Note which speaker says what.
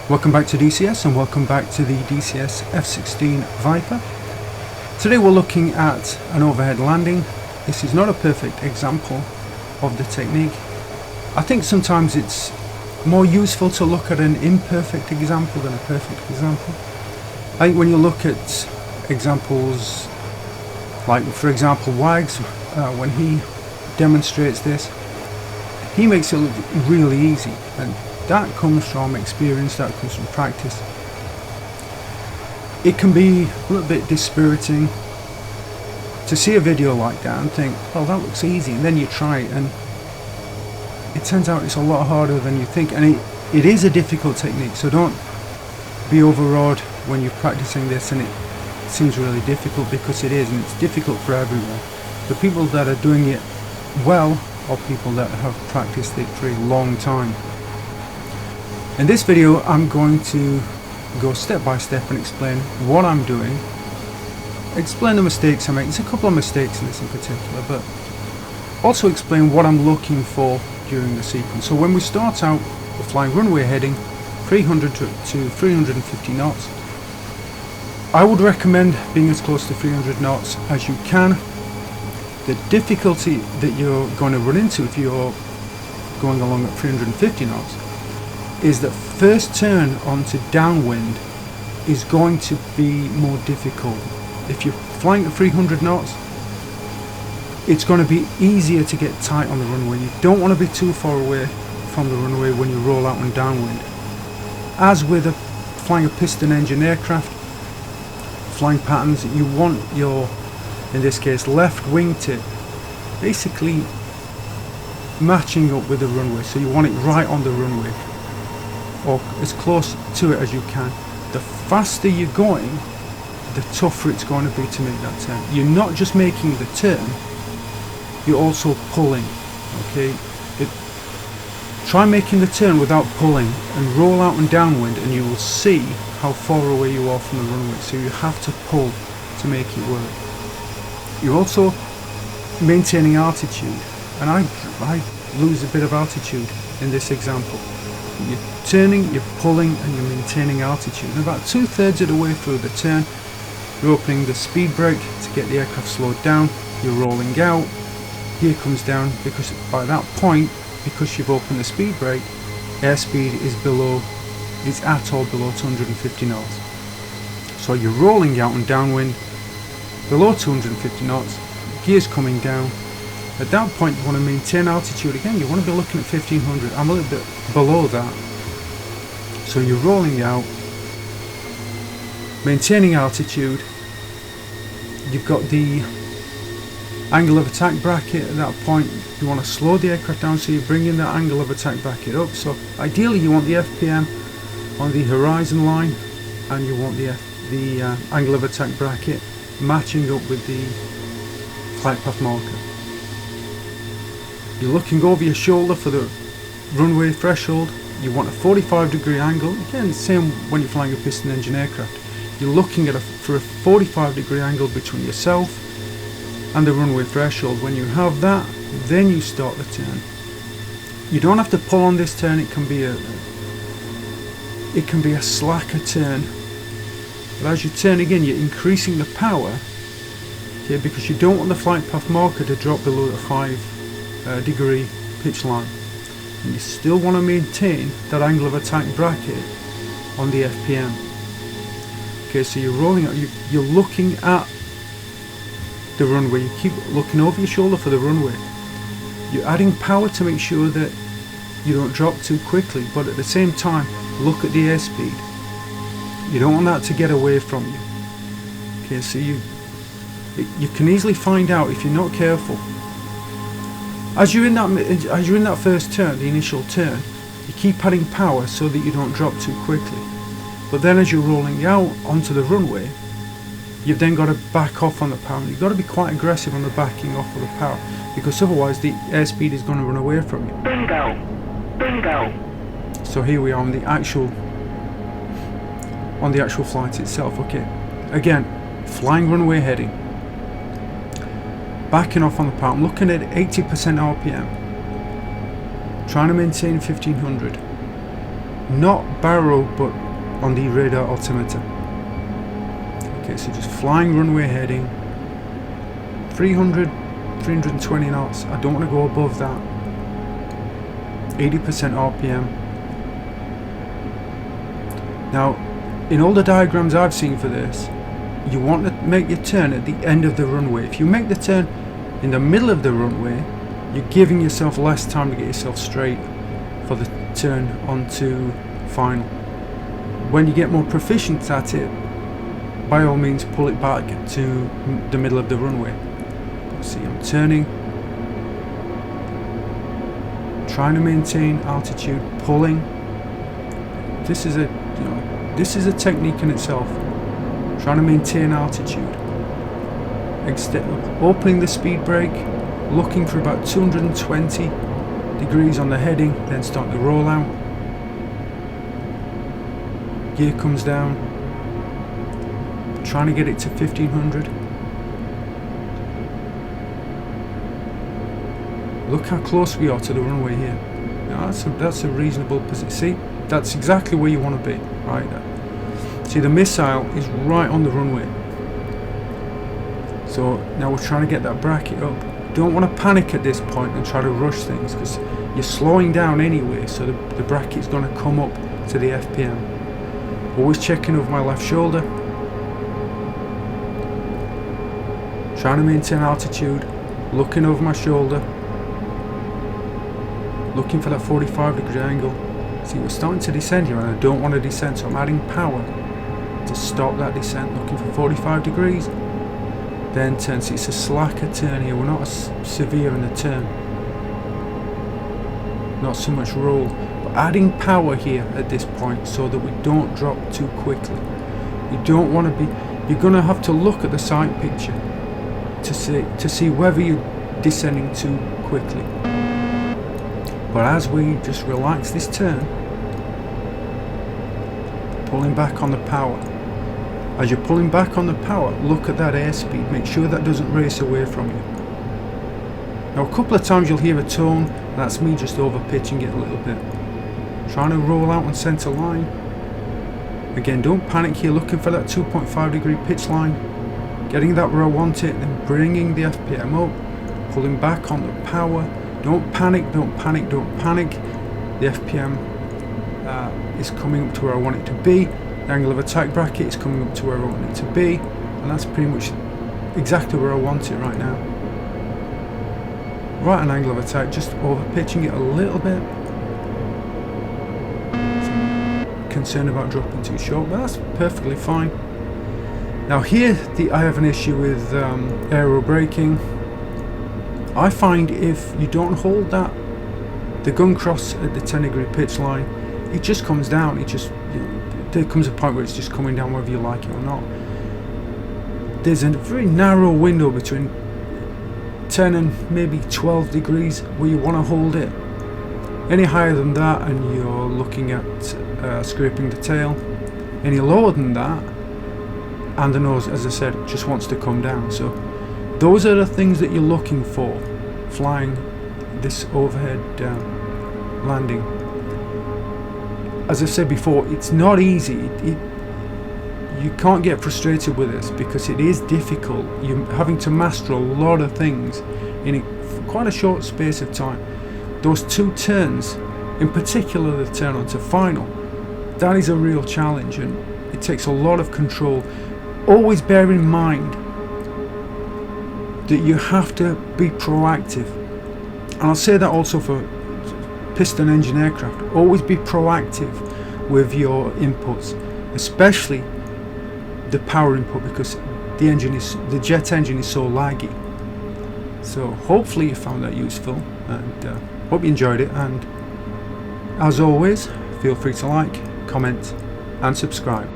Speaker 1: Welcome back to DCS and welcome back to the DCS F-16 Viper. Today we're looking at an overhead landing. This is not a perfect example of the technique. I think sometimes it's more useful to look at an imperfect example than a perfect example. I think when you look at examples like, for example, Wags, when he demonstrates this, he makes it look really easy, and that comes from experience, that comes from practice. It can be a little bit dispiriting to see a video like that and think, well, that looks easy, and then you try it and it turns out it's a lot harder than you think, and it is a difficult technique. So don't be overawed when you're practicing this and it seems really difficult, because it is, and it's difficult for everyone. The people that are doing it well are people that have practiced it for a long time. In this video I'm going to go step by step and explain what I'm doing, explain the mistakes I make. There's a couple of mistakes in this in particular, but also explain what I'm looking for during the sequence. So when we start out, we're flying runway heading 300 to 350 knots. I would recommend being as close to 300 knots as you can. The difficulty that you're going to run into if you're going along at 350 knots is that first turn onto downwind is going to be more difficult. If you're flying at 300 knots, it's going to be easier to get tight on the runway. You don't want to be too far away from the runway when you roll out on downwind. As with flying a piston engine aircraft, flying patterns, you want your, in this case, left wingtip basically matching up with the runway. So you want it right on the runway, or as close to it as you can. The faster you're going, the tougher it's going to be to make that turn. You're not just making the turn, you're also pulling. Okay, try making the turn without pulling and roll out and downwind, and you will see how far away you are from the runway. So you have to pull to make it work. You're also maintaining altitude, and I lose a bit of altitude in this example. You're turning, you're pulling, and you're maintaining altitude. And about 2/3 of the way through the turn, you're opening the speed brake to get the aircraft slowed down. You're rolling out. Gear comes down, because by that point, because you've opened the speed brake, airspeed is at or below 250 knots. So you're rolling out on downwind below 250 knots. Gears coming down. At that point, you want to maintain altitude again. You want to be looking at 1500. I'm a little bit below that. So you're rolling out, maintaining altitude. You've got the angle of attack bracket. At that point, you want to slow the aircraft down, so you bring in that angle of attack bracket up. So ideally you want the FPM on the horizon line, and you want the angle of attack bracket matching up with the flight path marker. You're looking over your shoulder for the runway threshold. You want a 45-degree angle. Again, same when you're flying a piston engine aircraft. You're looking at for a 45-degree angle between yourself and the runway threshold. When you have that, then you start the turn. You don't have to pull on this turn. It can be a slacker turn. But as you turn again, you're increasing the power, okay, because you don't want the flight path marker to drop below the 5-degree pitch line. And you still want to maintain that angle of attack bracket on the FPM. Okay, so you're rolling out, you're looking at the runway. You keep looking over your shoulder for the runway. You're adding power to make sure that you don't drop too quickly, but at the same time, look at the airspeed. You don't want that to get away from you. Okay, so you can easily find out if you're not careful. As you're in that first turn, the initial turn, you keep adding power so that you don't drop too quickly. But then as you're rolling out onto the runway, you've then got to back off on the power. You've got to be quite aggressive on the backing off of the power, because otherwise the airspeed is going to run away from you.
Speaker 2: Bingo! Bingo!
Speaker 1: So here we are on the actual flight itself. Okay, again, flying runway heading, backing off on the power. I'm looking at 80% RPM, trying to maintain 1500. not barrel but on the radar altimeter. Okay, so just flying runway heading 300, 320 knots. I don't want to go above that. 80% RPM. Now, in all the diagrams I've seen for this, you want to make your turn at the end of the runway. If you make the turn in the middle of the runway, you're giving yourself less time to get yourself straight for the turn onto final. When you get more proficient at it, by all means pull it back to the middle of the runway. See, I'm turning, trying to maintain altitude, pulling. This is a, this is a technique in itself. Trying to maintain altitude. Opening the speed brake, looking for about 220 degrees on the heading, then start the roll out. Gear comes down. Trying to get it to 1500. Look how close we are to the runway here. Now that's a reasonable position. See, that's exactly where you want to be, right there. See, the missile is right on the runway. So now we're trying to get that bracket up. Don't want to panic at this point and try to rush things, because you're slowing down anyway, so the bracket's going to come up to the FPM. Always checking over my left shoulder. Trying to maintain altitude, looking over my shoulder, looking for that 45-degree angle. See, we're starting to descend here and I don't want to descend, so I'm adding power to stop that descent, looking for 45 degrees, then turn. See, it's a slacker turn here, we're not as severe in the turn, not so much roll, but adding power here at this point so that we don't drop too quickly. We don't want to be, you're going to have to look at the side picture to see whether you're descending too quickly. But as we just relax this turn, pulling back on the power. As you're pulling back on the power, look at that airspeed. Make sure that doesn't race away from you. Now a couple of times you'll hear a tone, and that's me just over pitching it a little bit. Trying to roll out on centre line. Again, don't panic here, looking for that 2.5 degree pitch line. Getting that where I want it, then bringing the FPM up, pulling back on the power. Don't panic, don't panic, don't panic. The FPM is coming up to where I want it to be. The angle of attack bracket is coming up to where I want it to be. And that's pretty much exactly where I want it right now. Right an angle of attack, just over pitching it a little bit. Concerned about dropping too short, but that's perfectly fine. Now here I have an issue with aero braking. I find if you don't hold the gun cross at the 10 degree pitch line, it just comes down. It just, there comes a point where it's just coming down whether you like it or not. There's a very narrow window between 10 and maybe 12 degrees where you want to hold it. Any higher than that and you're looking at scraping the tail. Any lower than that, and the nose, as I said, just wants to come down. So those are the things that you're looking for flying this overhead landing. As I said before, it's not easy. You can't get frustrated with this because it is difficult. You're having to master a lot of things in quite a short space of time. Those two turns, in particular the turn onto final, that is a real challenge, and it takes a lot of control. Always bear in mind that you have to be proactive, and I'll say that also for piston engine aircraft. Always be proactive with your inputs, especially the power input, because the jet engine is so laggy. So hopefully you found that useful, and hope you enjoyed it, and as always, feel free to like, comment and subscribe.